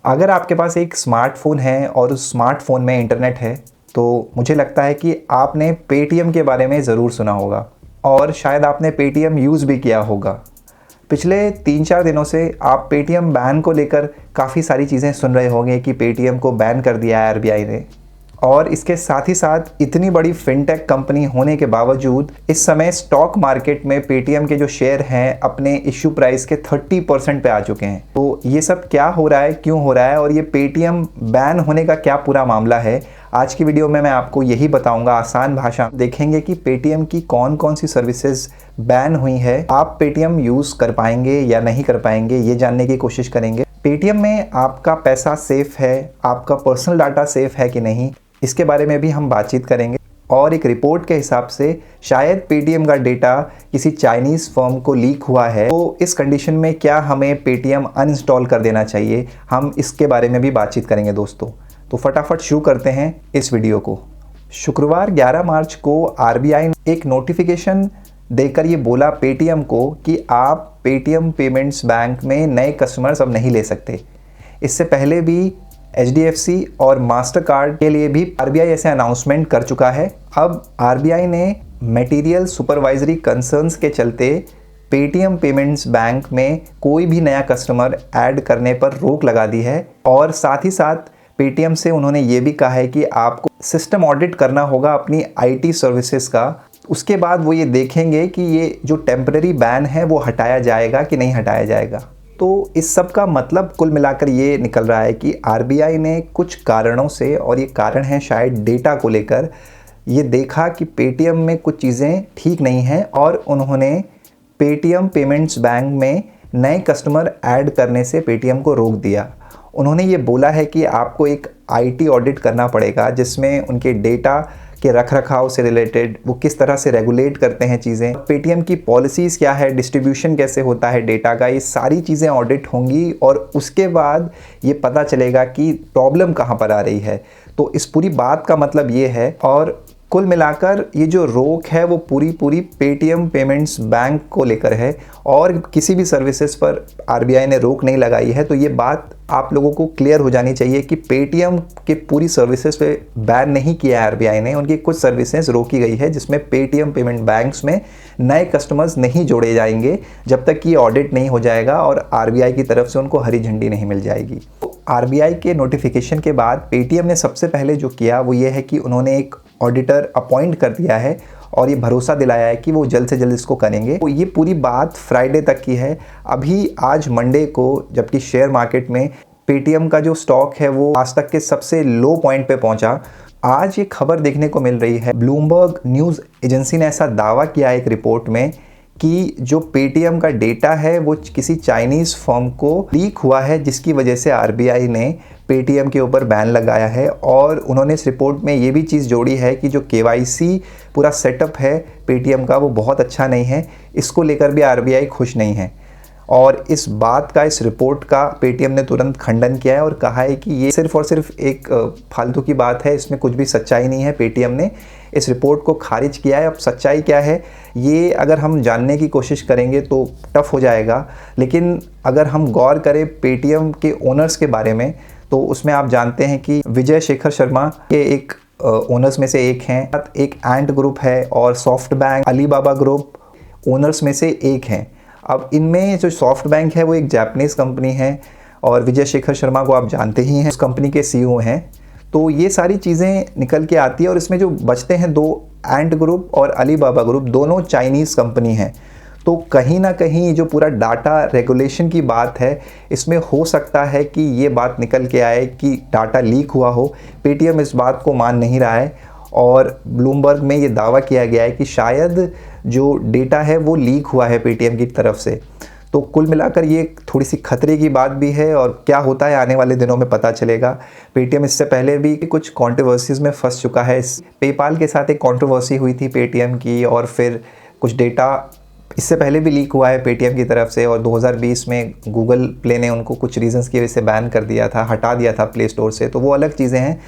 अगर आपके पास एक स्मार्टफ़ोन है और उस स्मार्टफ़ोन में इंटरनेट है, तो मुझे लगता है कि आपने पेटीएम के बारे में ज़रूर सुना होगा और शायद आपने पेटीएम यूज़ भी किया होगा। पिछले 3-4 दिनों से आप पेटीएम बैन को लेकर काफ़ी सारी चीज़ें सुन रहे होंगे कि पेटीएम को बैन कर दिया है आरबीआई ने। और इसके साथ ही साथ इतनी बड़ी फिनटेक कंपनी होने के बावजूद इस समय स्टॉक मार्केट में पेटीएम के जो शेयर हैं अपने इश्यू प्राइस के 30% पे आ चुके हैं। तो ये सब क्या हो रहा है, क्यों हो रहा है और ये पेटीएम बैन होने का क्या पूरा मामला है, आज की वीडियो में मैं आपको यही बताऊंगा। आसान भाषा में देखेंगे कि पेटीएम की कौन कौन सी सर्विसेज बैन हुई है, आप पेटीएम यूज़ कर पाएंगे या नहीं कर पाएंगे ये जानने की कोशिश करेंगे। पेटीएम में आपका पैसा सेफ है, आपका पर्सनल डाटा सेफ है कि नहीं, इसके बारे में भी हम बातचीत करेंगे। और एक रिपोर्ट के हिसाब से शायद पेटीएम का डेटा किसी चाइनीज़ फर्म को लीक हुआ है, तो इस कंडीशन में क्या हमें पेटीएम अनइंस्टॉल कर देना चाहिए, हम इसके बारे में भी बातचीत करेंगे दोस्तों। तो फटाफट शुरू करते हैं इस वीडियो को। शुक्रवार 11 मार्च को आरबीआई ने एक नोटिफिकेशन देकर ये बोला पेटीएम को कि आप पेटीएम पेमेंट्स बैंक में नए कस्टमर्स अब नहीं ले सकते। इससे पहले भी एचडीएफसी और मास्टर कार्ड के लिए भी आरबीआई ऐसे अनाउंसमेंट कर चुका है। अब आरबीआई ने मटेरियल सुपरवाइजरी कंसर्न्स के चलते पेटीएम पेमेंट्स बैंक में कोई भी नया कस्टमर ऐड करने पर रोक लगा दी है और साथ ही साथ पेटीएम से उन्होंने ये भी कहा है कि आपको सिस्टम ऑडिट करना होगा अपनी आईटी सर्विसेज का। उसके बाद वो ये देखेंगे कि ये जो टेम्परेरी बैन है वो हटाया जाएगा कि नहीं हटाया जाएगा। तो इस सब का मतलब कुल मिलाकर ये निकल रहा है कि आरबीआई ने कुछ कारणों से, और ये कारण है शायद डेटा को लेकर, ये देखा कि पेटीएम में कुछ चीज़ें ठीक नहीं हैं और उन्होंने पेटीएम पेमेंट्स बैंक में नए कस्टमर ऐड करने से पेटीएम को रोक दिया। उन्होंने ये बोला है कि आपको एक आईटी ऑडिट करना पड़ेगा जिसमें उनके डेटा के रखरखाव से रिलेटेड वो किस तरह से रेगुलेट करते हैं चीज़ें, पेटीएम की पॉलिसीज़ क्या है, डिस्ट्रीब्यूशन कैसे होता है डेटा का, ये सारी चीज़ें ऑडिट होंगी और उसके बाद ये पता चलेगा कि प्रॉब्लम कहाँ पर आ रही है। तो इस पूरी बात का मतलब ये है, और कुल मिलाकर ये जो रोक है वो पूरी पेटीएम पेमेंट्स बैंक को लेकर है और किसी भी सर्विसेज पर आरबीआई ने रोक नहीं लगाई है। तो ये बात आप लोगों को क्लियर हो जानी चाहिए कि पेटीएम के पूरी सर्विसेज पे बैन नहीं किया है आरबीआई ने, उनकी कुछ सर्विसेज रोकी गई है जिसमें पेटीएम पेमेंट बैंक्स में नए कस्टमर्स नहीं जोड़े जाएंगे जब तक कि ऑडिट नहीं हो जाएगा और आरबीआई की तरफ से उनको हरी झंडी नहीं मिल जाएगी। आरबीआई के नोटिफिकेशन के बाद पेटीएम ने सबसे पहले जो किया वो ये है कि उन्होंने एक ऑडिटर अपॉइंट कर दिया है और ये भरोसा दिलाया है कि वो जल्द से जल्द इसको करेंगे। तो ये पूरी बात फ्राइडे तक की है। अभी आज मंडे को, जबकि शेयर मार्केट में पेटीएम का जो स्टॉक है वो आज तक के सबसे लो पॉइंट पे पहुंचा, आज ये खबर देखने को मिल रही है। ब्लूमबर्ग न्यूज़ एजेंसी ने ऐसा दावा किया एक रिपोर्ट में कि जो पेटीएम का डेटा है वो किसी चाइनीज़ फर्म को लीक हुआ है जिसकी वजह से आरबीआई ने पेटीएम के ऊपर बैन लगाया है। और उन्होंने इस रिपोर्ट में ये भी चीज़ जोड़ी है कि जो केवाईसी पूरा सेटअप है पेटीएम का वो बहुत अच्छा नहीं है, इसको लेकर भी आरबीआई खुश नहीं है। और इस बात का, इस रिपोर्ट का पेटीएम ने तुरंत खंडन किया है और कहा है कि ये सिर्फ और सिर्फ एक फालतू की बात है, इसमें कुछ भी सच्चाई नहीं है। पेटीएम ने इस रिपोर्ट को खारिज किया है। अब सच्चाई क्या है ये अगर हम जानने की कोशिश करेंगे तो टफ हो जाएगा, लेकिन अगर हम गौर करें पेटीएम के ओनर्स के बारे में तो उसमें आप जानते हैं कि विजय शेखर शर्मा के एक ओनर्स में से एक हैं, एक एंट ग्रुप है और soft bank, Alibaba group owners में से एक हैं। अब इनमें जो सॉफ्ट बैंक है वो एक जापानीज़ कंपनी है और विजय शेखर शर्मा को आप जानते ही हैं, उस कंपनी के सीईओ हैं। तो ये सारी चीज़ें निकल के आती है और इसमें जो बचते हैं दो, एंट ग्रुप और अलीबाबा ग्रुप, दोनों चाइनीज़ कंपनी हैं। तो कहीं ना कहीं जो पूरा डाटा रेगुलेशन की बात है इसमें हो सकता है कि ये बात निकल के आए कि डाटा लीक हुआ हो। पेटीएम इस बात को मान नहीं रहा है और ब्लूमबर्ग में ये दावा किया गया है कि शायद जो डेटा है वो लीक हुआ है पेटीएम की तरफ से। तो कुल मिलाकर ये थोड़ी सी खतरे की बात भी है और क्या होता है आने वाले दिनों में पता चलेगा। पेटीएम इससे पहले भी कुछ कंट्रोवर्सीज़ में फंस चुका है। पेपाल के साथ एक कंट्रोवर्सी हुई थी पेटीएम की और फिर कुछ डेटा इससे पहले भी लीक हुआ है पेटीएम की तरफ से और 2020 में गूगल प्ले ने उनको कुछ रीजंस की वजह से बैन कर दिया था, हटा दिया था प्ले स्टोर से। तो वो अलग चीज़ें हैं।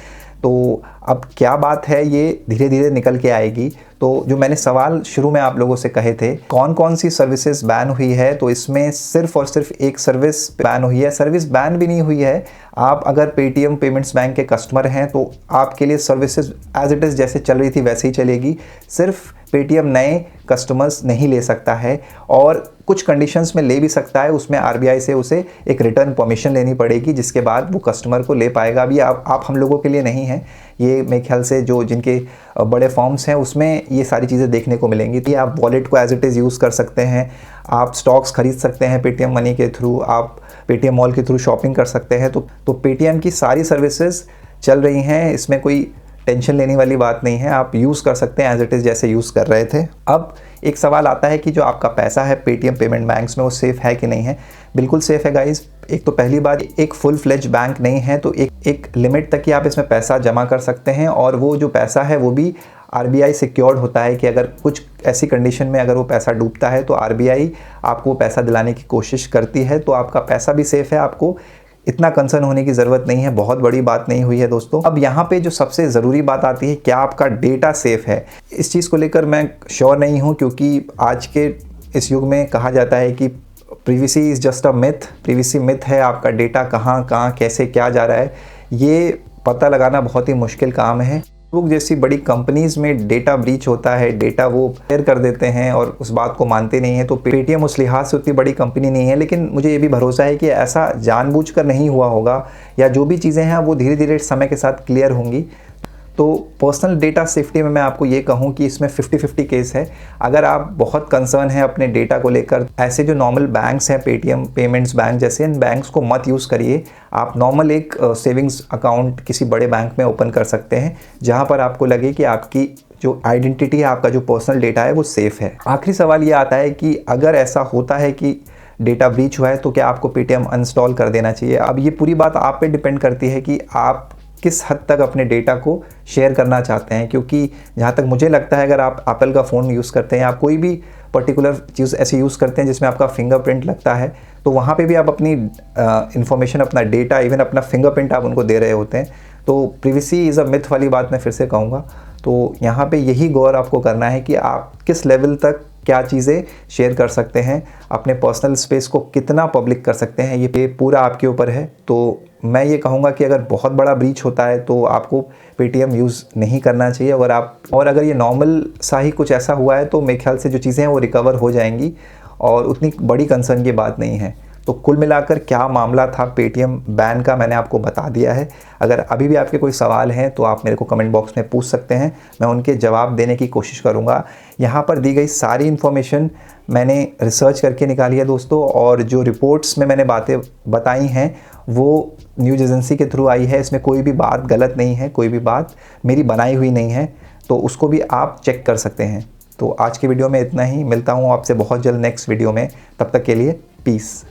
तो अब क्या बात है ये धीरे धीरे निकल के आएगी। तो जो मैंने सवाल शुरू में आप लोगों से कहे थे कौन कौन सी सर्विसेज बैन हुई है, तो इसमें सिर्फ और सिर्फ एक सर्विस बैन हुई है। सर्विस बैन भी नहीं हुई है, आप अगर पेटीएम पेमेंट्स बैंक के कस्टमर हैं तो आपके लिए सर्विसेज एज इट इज़ जैसे चल रही थी वैसे ही चलेगी। सिर्फ पेटीएम नए कस्टमर्स नहीं ले सकता है और कुछ कंडीशंस में ले भी सकता है, उसमें आरबीआई से उसे एक रिटर्न परमिशन लेनी पड़ेगी जिसके बाद वो कस्टमर को ले पाएगा। अभी आप हम लोगों के लिए नहीं है ये, मेरे ख्याल से जो जिनके बड़े फॉर्म्स हैं उसमें ये सारी चीज़ें देखने को मिलेंगी। तो आप वॉलेट को एज इट इज़ यूज़ कर सकते हैं, आप स्टॉक्स खरीद सकते हैं पेटीएम मनी के थ्रू, आप पेटीएम मॉल के थ्रू शॉपिंग कर सकते हैं। तो पेटीएम की सारी सर्विसेज चल रही हैं, इसमें कोई टेंशन लेने वाली बात नहीं है, आप यूज़ कर सकते हैं एज इट इज़ जैसे यूज़ कर रहे थे। अब एक सवाल आता है कि जो आपका पैसा है पेटीएम पेमेंट बैंक्स में वो सेफ़ है कि नहीं है। बिल्कुल सेफ़ है गाइज़। एक तो पहली बात, एक फुल फ्लेज बैंक नहीं है, तो एक लिमिट तक ही आप इसमें पैसा जमा कर सकते हैं और वो जो पैसा है वो भी आरबीआई सिक्योर्ड होता है कि अगर कुछ ऐसी कंडीशन में अगर वो पैसा डूबता है तो आरबीआई आपको वो पैसा दिलाने की कोशिश करती है। तो आपका पैसा भी सेफ़ है, आपको इतना कंसर्न होने की ज़रूरत नहीं है, बहुत बड़ी बात नहीं हुई है दोस्तों। अब यहाँ पे जो सबसे ज़रूरी बात आती है, क्या आपका डेटा सेफ़ है। इस चीज़ को लेकर मैं श्योर नहीं हूँ क्योंकि आज के इस युग में कहा जाता है कि privacy is just a myth. Privacy myth है, आपका डेटा कहाँ कैसे क्या जा रहा है ये पता लगाना बहुत ही मुश्किल काम है। फेसबुक जैसी बड़ी कंपनीज़ में डेटा ब्रीच होता है, डेटा वो शेयर कर देते हैं और उस बात को मानते नहीं हैं। तो पेटीएम उस लिहाज से उतनी बड़ी कंपनी नहीं है, लेकिन मुझे ये भी भरोसा है कि ऐसा जानबूझकर नहीं हुआ होगा या जो भी चीज़ें हैं वो धीरे धीरे समय के साथ क्लियर होंगी। तो पर्सनल डेटा सेफ्टी में मैं आपको ये कहूँ कि इसमें 50-50 केस है। अगर आप बहुत कंसर्न हैं अपने डेटा को लेकर, ऐसे जो नॉर्मल बैंक्स हैं पेटीएम पेमेंट्स बैंक जैसे, इन बैंक्स को मत यूज़ करिए। आप नॉर्मल एक सेविंग्स अकाउंट किसी बड़े बैंक में ओपन कर सकते हैं जहाँ पर आपको लगे कि आपकी जो आइडेंटिटी है, आपका जो पर्सनल डेटा है वो सेफ़ है। आखिरी सवाल ये आता है कि अगर ऐसा होता है कि डेटा ब्रीच हुआ है तो क्या आपको पेटीएम अनइंस्टॉल कर देना चाहिए। अब ये पूरी बात आप पे डिपेंड करती है कि आप किस हद तक अपने डेटा को शेयर करना चाहते हैं, क्योंकि जहाँ तक मुझे लगता है अगर आप एप्पल का फ़ोन यूज़ करते हैं, आप कोई भी पर्टिकुलर चीज़ ऐसे यूज़ करते हैं जिसमें आपका फिंगरप्रिंट लगता है, तो वहाँ पे भी आप अपनी इन्फॉर्मेशन, अपना डेटा, इवन अपना फिंगरप्रिंट आप उनको दे रहे होते हैं। तो प्रिवेसी इज़ अ मिथ वाली बात मैं फिर से कहूँगा। तो यहाँ पे यही गौर आपको करना है कि आप किस लेवल तक क्या चीज़ें शेयर कर सकते हैं, अपने पर्सनल स्पेस को कितना पब्लिक कर सकते हैं, ये पूरा आपके ऊपर है। तो मैं ये कहूँगा कि अगर बहुत बड़ा ब्रीच होता है तो आपको पेटीएम यूज़ नहीं करना चाहिए। अगर ये नॉर्मल सा ही कुछ ऐसा हुआ है तो मेरे ख्याल से जो चीज़ें हैं वो रिकवर हो जाएंगी और उतनी बड़ी कंसर्न की बात नहीं है। तो कुल मिलाकर क्या मामला था पेटीएम बैन का, मैंने आपको बता दिया है। अगर अभी भी आपके कोई सवाल हैं तो आप मेरे को कमेंट बॉक्स में पूछ सकते हैं, मैं उनके जवाब देने की कोशिश करूंगा। यहाँ पर दी गई सारी इन्फॉर्मेशन मैंने रिसर्च करके निकाली है दोस्तों, और जो रिपोर्ट्स में मैंने बातें बताई हैं वो न्यूज़ एजेंसी के थ्रू आई है। इसमें कोई भी बात गलत नहीं है, कोई भी बात मेरी बनाई हुई नहीं है, तो उसको भी आप चेक कर सकते हैं। तो आज की वीडियो में इतना ही, मिलता हूँ आपसे बहुत जल्द नेक्स्ट वीडियो में। तब तक के लिए पीस।